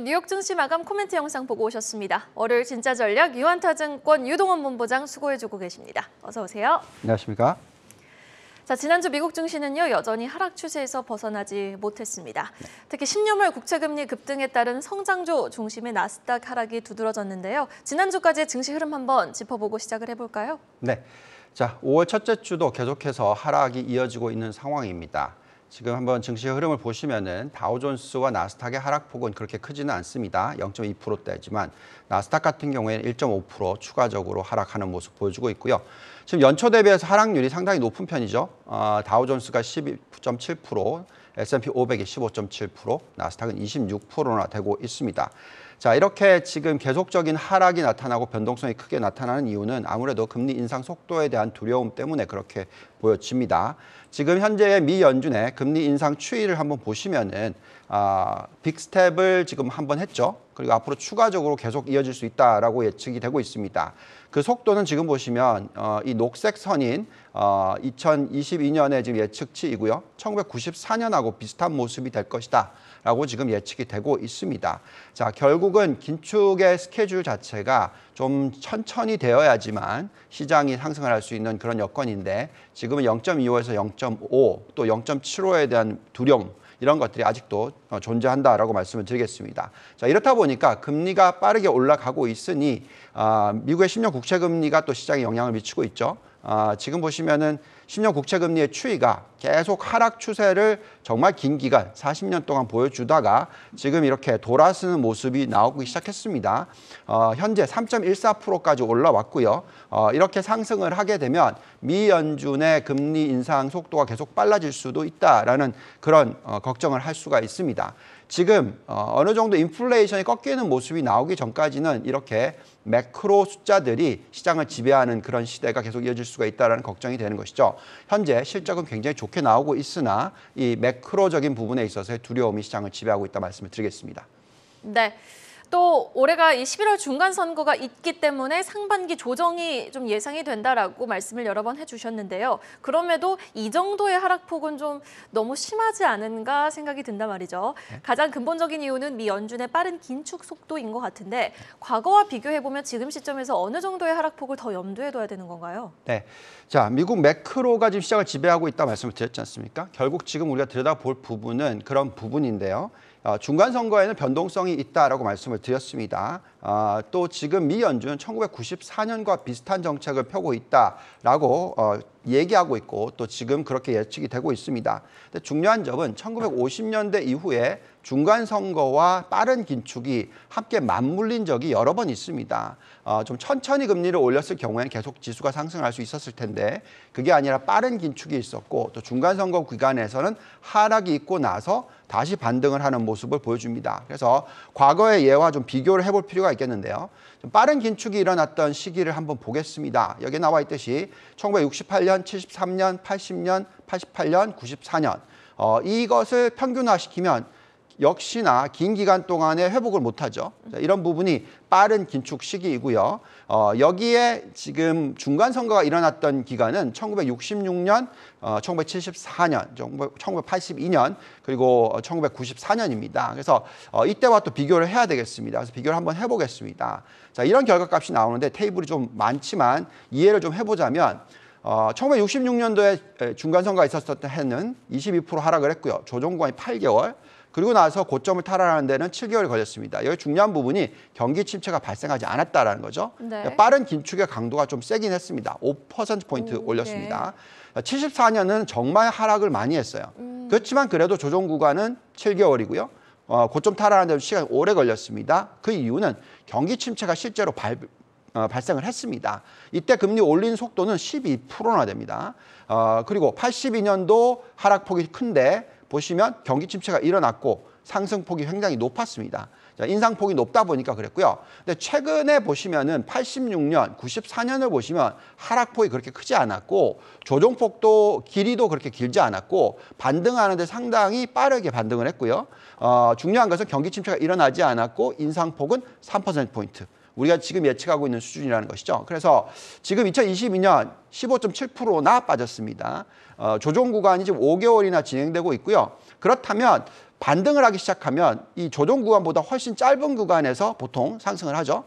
뉴욕 증시 마감 코멘트 영상 보고 오셨습니다. 월요일 진짜 전략 유한타증권 유동원 본부장 수고해주고 계십니다. 어서 오세요. 안녕하십니까? 자, 지난주 미국 증시는요 여전히 하락 추세에서 벗어나지 못했습니다. 특히 10년물 국채금리 급등에 따른 성장주 중심의 나스닥 하락이 두드러졌는데요. 지난주까지의 증시 흐름 한번 짚어보고 시작을 해볼까요? 네, 자 5월 첫째 주도 계속해서 하락이 이어지고 있는 상황입니다. 지금 한번 증시 흐름을 보시면은 다우존스와 나스닥의 하락폭은 그렇게 크지는 않습니다. 0.2%대지만 나스닥 같은 경우에는 1.5% 추가적으로 하락하는 모습 보여주고 있고요. 지금 연초 대비해서 하락률이 상당히 높은 편이죠. 다우존스가 12.7%, S&P 500이 15.7%, 나스닥은 26%나 되고 있습니다. 자, 이렇게 지금 계속적인 하락이 나타나고 변동성이 크게 나타나는 이유는 아무래도 금리 인상 속도에 대한 두려움 때문에 그렇게 보여집니다. 지금 현재의 미 연준의 금리 인상 추이를 한번 보시면은 빅스텝을 지금 한번 했죠. 그리고 앞으로 추가적으로 계속 이어질 수 있다라고 예측이 되고 있습니다. 그 속도는 지금 보시면 이 녹색 선인 2022년의 지금 예측치이고요. 1994년하고 비슷한 모습이 될 것이다 라고 지금 예측이 되고 있습니다. 자, 결국은 긴축의 스케줄 자체가 좀 천천히 되어야지만 시장이 상승을 할 수 있는 그런 여건인데 지금은 0.25에서 0.5 또 0.75에 대한 두려움 이런 것들이 아직도 존재한다라고 말씀을 드리겠습니다. 자, 이렇다 보니까 금리가 빠르게 올라가고 있으니 미국의 10년 국채 금리가 또 시장에 영향을 미치고 있죠. 지금 보시면은 10년 국채 금리의 추이가 계속 하락 추세를 정말 긴 기간 40년 동안 보여주다가 지금 이렇게 돌아서는 모습이 나오기 시작했습니다. 현재 3.14%까지 올라왔고요. 이렇게 상승을 하게 되면 미 연준의 금리 인상 속도가 계속 빨라질 수도 있다라는 그런 걱정을 할 수가 있습니다. 지금 어느 정도 인플레이션이 꺾이는 모습이 나오기 전까지는 이렇게 매크로 숫자들이 시장을 지배하는 그런 시대가 계속 이어질 수가 있다는 걱정이 되는 것이죠. 현재 실적은 굉장히 좋게 나오고 있으나 이 매크로적인 부분에 있어서의 두려움이 시장을 지배하고 있다 말씀을 드리겠습니다. 네. 또 올해가 이 11월 중간 선거가 있기 때문에 상반기 조정이 좀 예상이 된다라고 말씀을 여러 번 해주셨는데요. 그럼에도 이 정도의 하락폭은 좀 너무 심하지 않은가 생각이 든단 말이죠. 가장 근본적인 이유는 미 연준의 빠른 긴축 속도인 것 같은데 과거와 비교해보면 지금 시점에서 어느 정도의 하락폭을 더 염두에 둬야 되는 건가요? 네, 자 미국 매크로가 지금 시장을 지배하고 있다 말씀을 드렸지 않습니까? 결국 지금 우리가 들여다볼 부분은 그런 부분인데요. 중간 선거에는 변동성이 있다라고 말씀을 드렸습니다. 또 지금 미 연준은 1994년과 비슷한 정책을 펴고 있다라고 얘기하고 있고 또 지금 그렇게 예측이 되고 있습니다. 근데 중요한 점은 1950년대 이후에 중간 선거와 빠른 긴축이 함께 맞물린 적이 여러 번 있습니다. 좀 천천히 금리를 올렸을 경우에는 계속 지수가 상승할 수 있었을 텐데 그게 아니라 빠른 긴축이 있었고 또 중간 선거 기간에서는 하락이 있고 나서 다시 반등을 하는 모습을 보여줍니다. 그래서 과거의 예와 좀 비교를 해볼 필요가 있겠는데요. 좀 빠른 긴축이 일어났던 시기를 한번 보겠습니다. 여기 나와 있듯이 1968년, 73년, 80년, 88년, 94년 이것을 평균화시키면 역시나 긴 기간 동안에 회복을 못하죠. 이런 부분이 빠른 긴축 시기이고요. 여기에 지금 중간 선거가 일어났던 기간은 1966년, 1974년, 1982년 그리고 1994년입니다. 그래서 이때와 또 비교를 해야 되겠습니다. 그래서 비교를 한번 해보겠습니다. 자, 이런 결과값이 나오는데 테이블이 좀 많지만 이해를 좀 해보자면 1966년도에 중간 선거가 있었던 해는 22% 하락을 했고요. 조정 구간이 8개월. 그리고 나서 고점을 탈환하는 데는 7개월이 걸렸습니다. 여기 중요한 부분이 경기 침체가 발생하지 않았다는 거죠. 네. 빠른 긴축의 강도가 좀 세긴 했습니다. 5%포인트 올렸습니다. 네. 74년은 정말 하락을 많이 했어요. 그렇지만 그래도 조정 구간은 7개월이고요. 고점 탈환하는 데도 시간이 오래 걸렸습니다. 그 이유는 경기 침체가 실제로 발생을 했습니다. 이때 금리 올린 속도는 12%나 됩니다. 그리고 82년도 하락폭이 큰데 보시면 경기 침체가 일어났고 상승폭이 굉장히 높았습니다. 자, 인상폭이 높다 보니까 그랬고요. 근데 최근에 보시면은 86년, 94년을 보시면 하락폭이 그렇게 크지 않았고 조정폭도 길이도 그렇게 길지 않았고 반등하는데 상당히 빠르게 반등을 했고요. 중요한 것은 경기 침체가 일어나지 않았고 인상폭은 3%포인트. 우리가 지금 예측하고 있는 수준이라는 것이죠. 그래서 지금 2022년 15.7%나 빠졌습니다. 조정 구간이 지금 5개월이나 진행되고 있고요. 그렇다면 반등을 하기 시작하면 이 조정 구간보다 훨씬 짧은 구간에서 보통 상승을 하죠.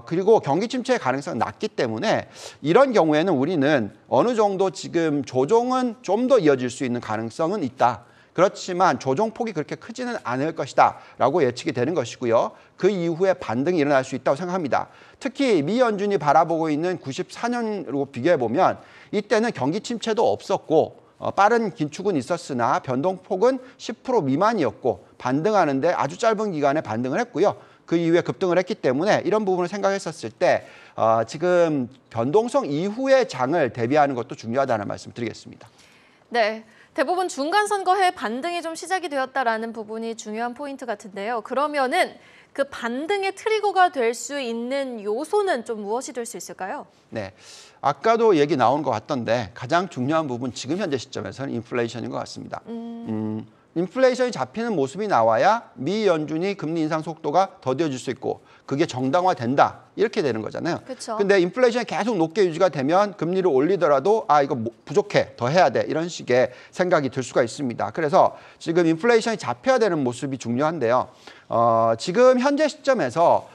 그리고 경기 침체의 가능성이 낮기 때문에 이런 경우에는 우리는 어느 정도 지금 조정은 좀 더 이어질 수 있는 가능성은 있다. 그렇지만 조정폭이 그렇게 크지는 않을 것이다 라고 예측이 되는 것이고요. 그 이후에 반등이 일어날 수 있다고 생각합니다. 특히 미 연준이 바라보고 있는 94년으로 비교해보면 이때는 경기 침체도 없었고 빠른 긴축은 있었으나 변동폭은 10% 미만이었고 반등하는데 아주 짧은 기간에 반등을 했고요. 그 이후에 급등을 했기 때문에 이런 부분을 생각했었을 때 지금 변동성 이후의 장을 대비하는 것도 중요하다는 말씀 드리겠습니다. 네. 대부분 중간 선거에 반등이 좀 시작이 되었다라는 부분이 중요한 포인트 같은데요. 그러면은 그 반등의 트리거가 될 수 있는 요소는 좀 무엇이 될 수 있을까요? 네, 아까도 얘기 나온 것 같던데 가장 중요한 부분 지금 현재 시점에서는 인플레이션인 것 같습니다. 인플레이션이 잡히는 모습이 나와야 미 연준이 금리 인상 속도가 더뎌질 수 있고 그게 정당화된다 이렇게 되는 거잖아요. 그렇죠. 근데 인플레이션이 계속 높게 유지가 되면 금리를 올리더라도 이거 부족해 더 해야 돼 이런 식의 생각이 들 수가 있습니다. 그래서 지금 인플레이션이 잡혀야 되는 모습이 중요한데요. 지금 현재 시점에서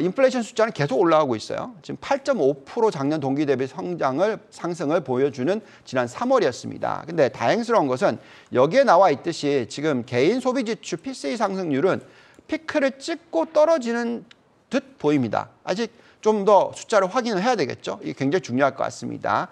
인플레이션 숫자는 계속 올라가고 있어요. 지금 8.5% 작년 동기 대비 상승을 보여주는 지난 3월이었습니다. 근데 다행스러운 것은 여기에 나와 있듯이 지금 개인 소비 지출 PCE 상승률은 피크를 찍고 떨어지는 듯 보입니다. 아직 좀 더 숫자를 확인을 해야 되겠죠. 이게 굉장히 중요할 것 같습니다.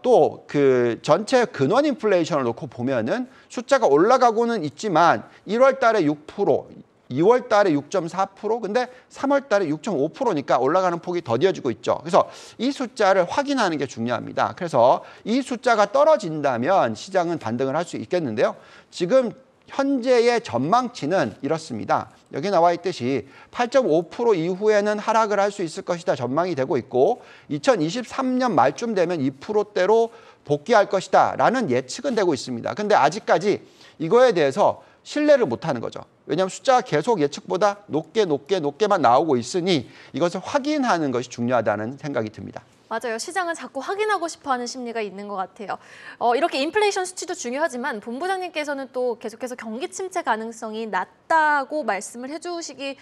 또 그 전체 근원 인플레이션을 놓고 보면은 숫자가 올라가고는 있지만 1월 달에 6%, 2월 달에 6.4%, 근데 3월 달에 6.5%니까 올라가는 폭이 더뎌지고 있죠. 그래서 이 숫자를 확인하는 게 중요합니다. 그래서 이 숫자가 떨어진다면 시장은 반등을 할 수 있겠는데요. 지금 현재의 전망치는 이렇습니다. 여기 나와 있듯이 8.5% 이후에는 하락을 할 수 있을 것이다 전망이 되고 있고 2023년 말쯤 되면 2%대로 복귀할 것이다 라는 예측은 되고 있습니다. 근데 아직까지 이거에 대해서 신뢰를 못하는 거죠. 왜냐하면 숫자가 계속 예측보다 높게만 나오고 있으니 이것을 확인하는 것이 중요하다는 생각이 듭니다. 맞아요. 시장은 자꾸 확인하고 싶어하는 심리가 있는 것 같아요. 이렇게 인플레이션 수치도 중요하지만 본부장님께서는 또 계속해서 경기 침체 가능성이 낮다고 말씀을 해주시기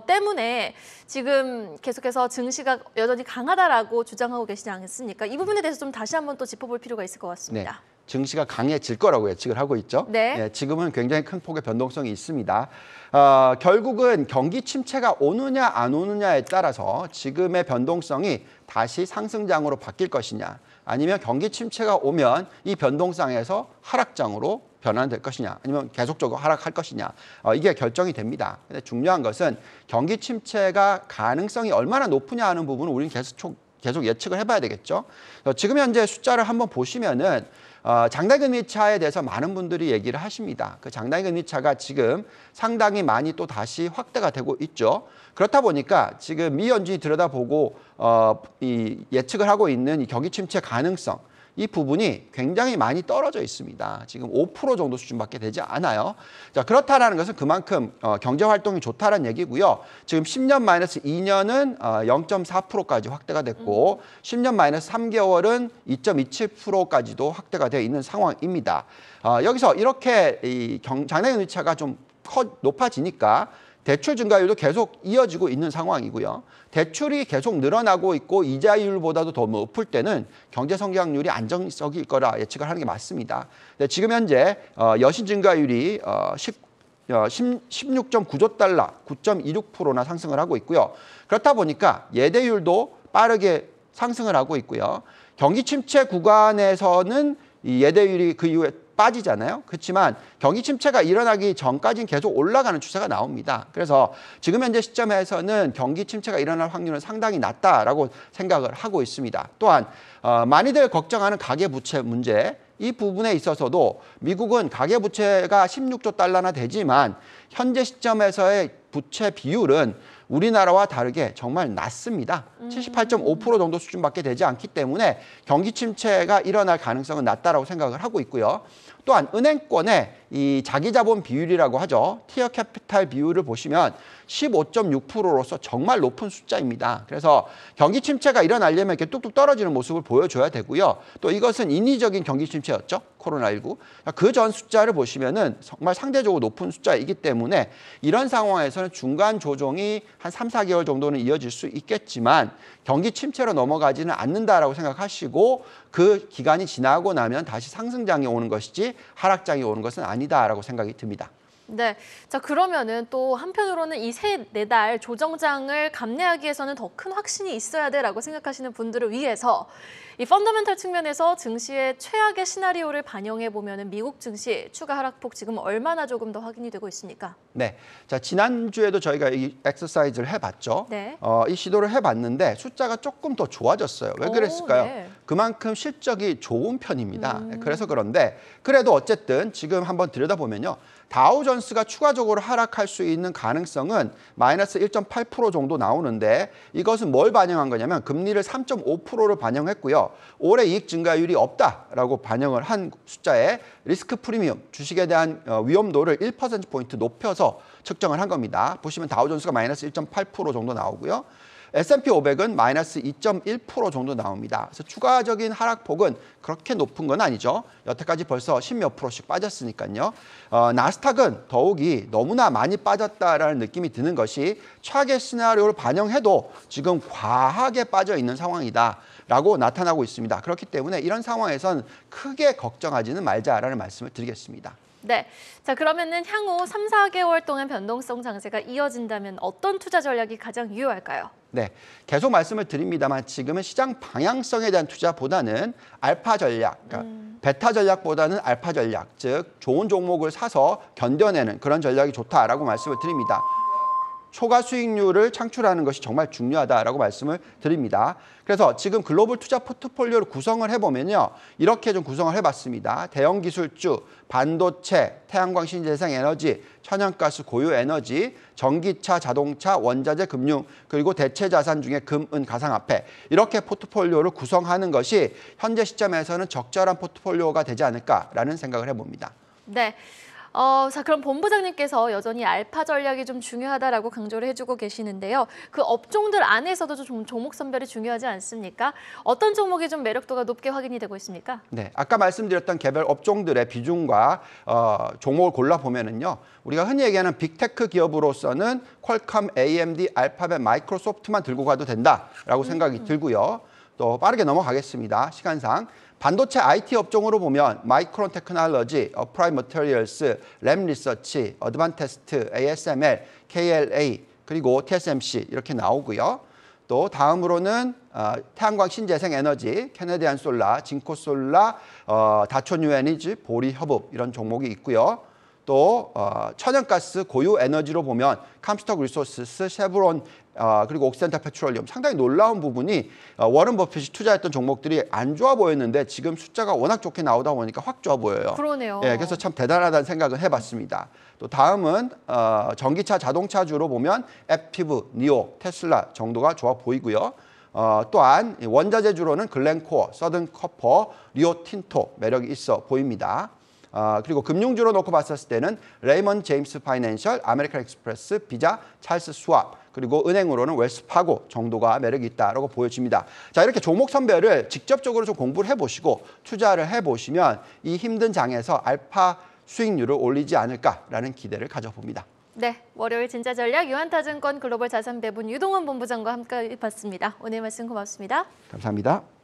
때문에 지금 계속해서 증시가 여전히 강하다라고 주장하고 계시지 않습니까? 이 부분에 대해서 좀 다시 한번 또 짚어볼 필요가 있을 것 같습니다. 네. 증시가 강해질 거라고 예측을 하고 있죠. 네. 지금은 굉장히 큰 폭의 변동성이 있습니다. 결국은 경기 침체가 오느냐 안 오느냐에 따라서 지금의 변동성이 다시 상승장으로 바뀔 것이냐 아니면 경기 침체가 오면 이 변동성에서 하락장으로 변환될 것이냐 아니면 계속적으로 하락할 것이냐 이게 결정이 됩니다. 근데 중요한 것은 경기 침체가 가능성이 얼마나 높으냐 하는 부분은 우리는 계속 예측을 해봐야 되겠죠. 지금 현재 숫자를 한번 보시면은 장단금리 차에 대해서 많은 분들이 얘기를 하십니다. 그 장단금리 차가 지금 상당히 많이 또 다시 확대가 되고 있죠. 그렇다 보니까 지금 미 연준이 들여다보고 이 예측을 하고 있는 이 경기 침체 가능성 이 부분이 굉장히 많이 떨어져 있습니다. 지금 5% 정도 수준밖에 되지 않아요. 자, 그렇다라는 것은 그만큼 경제 활동이 좋다는 얘기고요. 지금 10년 마이너스 2년은 0.4%까지 확대가 됐고 10년 마이너스 3개월은 2.27%까지도 확대가 되어 있는 상황입니다. 여기서 이렇게 이 장단금리 차가 좀 높아지니까 대출 증가율도 계속 이어지고 있는 상황이고요. 대출이 계속 늘어나고 있고 이자율보다도 더 높을 때는 경제 성장률이 안정적일 거라 예측을 하는 게 맞습니다. 근데 지금 현재 여신 증가율이 16.9조 달러, 9.26%나 상승을 하고 있고요. 그렇다 보니까 예대율도 빠르게 상승을 하고 있고요. 경기 침체 구간에서는 이 예대율이 그 이후에 빠지잖아요. 그렇지만 경기 침체가 일어나기 전까지는 계속 올라가는 추세가 나옵니다. 그래서 지금 현재 시점에서는 경기 침체가 일어날 확률은 상당히 낮다라고 생각을 하고 있습니다. 또한 많이들 걱정하는 가계부채 문제 이 부분에 있어서도 미국은 가계부채가 16조 달러나 되지만 현재 시점에서의 부채 비율은 우리나라와 다르게 정말 낮습니다. 78.5% 정도 수준밖에 되지 않기 때문에 경기 침체가 일어날 가능성은 낮다라고 생각을 하고 있고요. 또한 은행권의 이 자기 자본 비율이라고 하죠. 티어 캐피탈 비율을 보시면 15.6%로서 정말 높은 숫자입니다. 그래서 경기 침체가 일어나려면 이렇게 뚝뚝 떨어지는 모습을 보여줘야 되고요. 또 이것은 인위적인 경기 침체였죠. 코로나19. 그 전 숫자를 보시면은 정말 상대적으로 높은 숫자이기 때문에 이런 상황에서는 중간 조정이 한 3, 4개월 정도는 이어질 수 있겠지만 경기 침체로 넘어가지는 않는다라고 생각하시고 그 기간이 지나고 나면 다시 상승장이 오는 것이지 하락장이 오는 것은 아니다라고 생각이 듭니다. 네, 자 그러면은 또 한편으로는 이 세 네 달 조정장을 감내하기 위해서는 더 큰 확신이 있어야 돼라고 생각하시는 분들을 위해서 이 펀더멘털 측면에서 증시의 최악의 시나리오를 반영해 보면은 미국 증시 추가 하락폭 지금 얼마나 조금 더 확인이 되고 있습니까? 네, 자 지난주에도 저희가 이 엑서사이즈를 해봤죠. 네. 이 시도를 해봤는데 숫자가 조금 더 좋아졌어요. 왜 그랬을까요? 네. 그만큼 실적이 좋은 편입니다. 그래서 그런데 그래도 어쨌든 지금 한번 들여다보면요. 다우존스가 추가적으로 하락할 수 있는 가능성은 마이너스 1.8% 정도 나오는데 이것은 뭘 반영한 거냐면 금리를 3.5%를 반영했고요. 올해 이익 증가율이 없다라고 반영을 한 숫자에 리스크 프리미엄, 주식에 대한 위험도를 1%포인트 높여서 측정을 한 겁니다. 보시면 다우존스가 마이너스 1.8% 정도 나오고요. S&P 500은 마이너스 2.1% 정도 나옵니다. 그래서 추가적인 하락폭은 그렇게 높은 건 아니죠. 여태까지 벌써 10몇 %씩 빠졌으니까요. 나스닥은 더욱이 너무나 많이 빠졌다라는 느낌이 드는 것이 최악의 시나리오를 반영해도 지금 과하게 빠져 있는 상황이다라고 나타나고 있습니다. 그렇기 때문에 이런 상황에선 크게 걱정하지는 말자라는 말씀을 드리겠습니다. 네, 자 그러면은 향후 3, 4개월 동안 변동성 장세가 이어진다면 어떤 투자 전략이 가장 유효할까요? 네, 계속 말씀을 드립니다만 지금은 시장 방향성에 대한 투자보다는 알파 전략, 그러니까 베타 전략보다는 알파 전략, 즉 좋은 종목을 사서 견뎌내는 그런 전략이 좋다라고 말씀을 드립니다. 초과 수익률을 창출하는 것이 정말 중요하다라고 말씀을 드립니다. 그래서 지금 글로벌 투자 포트폴리오를 구성을 해보면요. 이렇게 좀 구성을 해봤습니다. 대형 기술주, 반도체, 태양광 신재생 에너지, 천연가스 고유 에너지, 전기차, 자동차, 원자재, 금융, 그리고 대체 자산 중에 금, 은, 가상화폐 이렇게 포트폴리오를 구성하는 것이 현재 시점에서는 적절한 포트폴리오가 되지 않을까라는 생각을 해봅니다. 네. 자 그럼 본부장님께서 여전히 알파 전략이 좀 중요하다라고 강조를 해주고 계시는데요. 그 업종들 안에서도 좀 종목 선별이 중요하지 않습니까? 어떤 종목이 좀 매력도가 높게 확인이 되고 있습니까? 네, 아까 말씀드렸던 개별 업종들의 비중과 종목을 골라보면은요. 우리가 흔히 얘기하는 빅테크 기업으로서는 퀄컴, AMD, 알파벳, 마이크로소프트만 들고 가도 된다라고 생각이 들고요. 또 빠르게 넘어가겠습니다. 시간상. 반도체 IT 업종으로 보면 마이크론 테크놀로지, 어프라임 머티리얼스, 램 리서치, 어드반테스트, ASML, KLA, 그리고 TSMC 이렇게 나오고요. 또 다음으로는 태양광 신재생 에너지, 캐네디안 솔라, 진코 솔라, 다초 뉴 에너지, 보리 협업 이런 종목이 있고요. 또 천연가스 고유 에너지로 보면 캄스톡 리소스스, 쉐브론 그리고 옥시덴탈 페트롤리움 상당히 놀라운 부분이 워런 버핏이 투자했던 종목들이 안 좋아 보였는데 지금 숫자가 워낙 좋게 나오다 보니까 확 좋아 보여요. 그러네요. 예, 그래서 참 대단하다는 생각을 해봤습니다. 또 다음은 전기차 자동차주로 보면 애피브, 니오, 테슬라 정도가 좋아 보이고요. 또한 원자재주로는 글렌코어, 서든 커퍼, 리오 틴토 매력이 있어 보입니다. 그리고 금융주로 놓고 봤을 때는 레이먼 제임스 파이낸셜, 아메리칸 익스프레스, 비자, 찰스 스왑 그리고 은행으로는 웰스파고 정도가 매력이 있다라고 보여집니다. 자, 이렇게 종목 선별을 직접적으로 좀 공부를 해보시고 투자를 해보시면 이 힘든 장에서 알파 수익률을 올리지 않을까라는 기대를 가져봅니다. 네, 월요일 진짜 전략 유한타증권 글로벌 자산배분 유동원 본부장과 함께 봤습니다. 오늘 말씀 고맙습니다. 감사합니다.